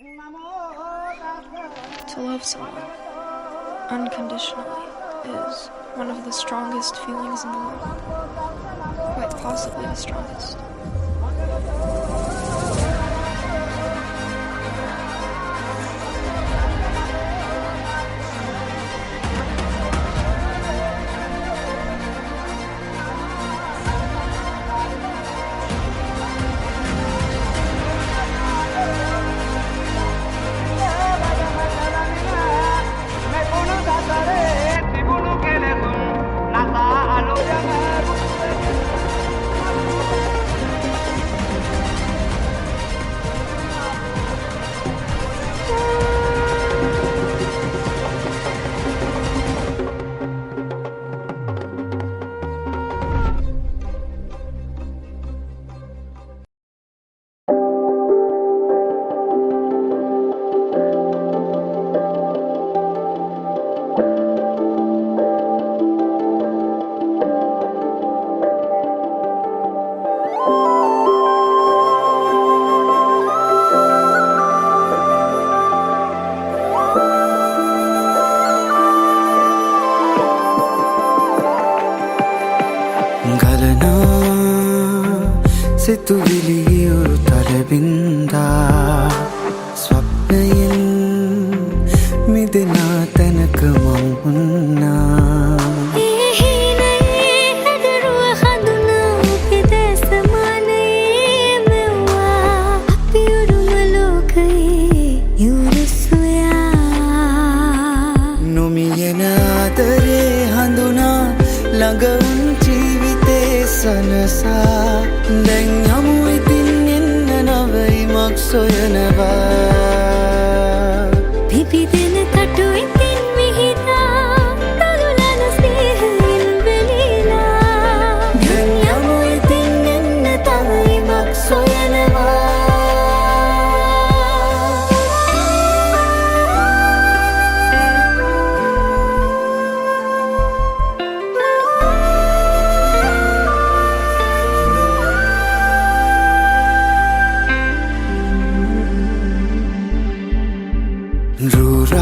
To love someone unconditionally is one of the strongest feelings in the world, quite possibly the strongest. ගලනා සිතුවිලි උරුතල බින්දා ස්වප්නයෙන් මිදෙනා තැනක මං උන්නා නොමියෙන ආදරේ හඳුනා ළඟ උන් ජීවිතේ සනසා දැන් යමු ඉතින් එන්න නවයිමක් සොයනවා පිපිදෙන තටු ඉතින් මිහිදා තලුලන ස්නේහයෙන් වෙලීලා දැන් යමු ඉතින් එන්න තවයිමක් සොයනවා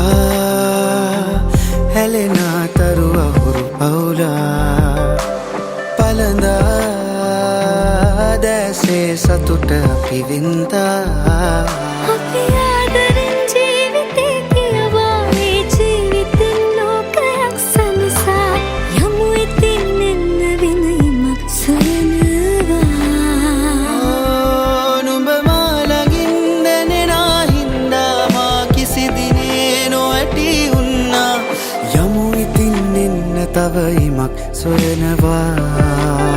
රූරා හැලෙනා තරු අහුරු පවුලා පලඳා දැසේ සතුට අපි වින්දා අපි ආදරෙන් ජීවිතේ කියවා ඒ ජීවිතෙන් ලෝකයක් සනසා යමු ඉතින් එන්න වෙනයිමක් සොයනවා නුඹ මා ළඟින් දැනෙනා හින්දා මා කිසි දිනේ නොඇටි උන්නා යමු ඉතින් එන්න තව ඉමක් සොයනවා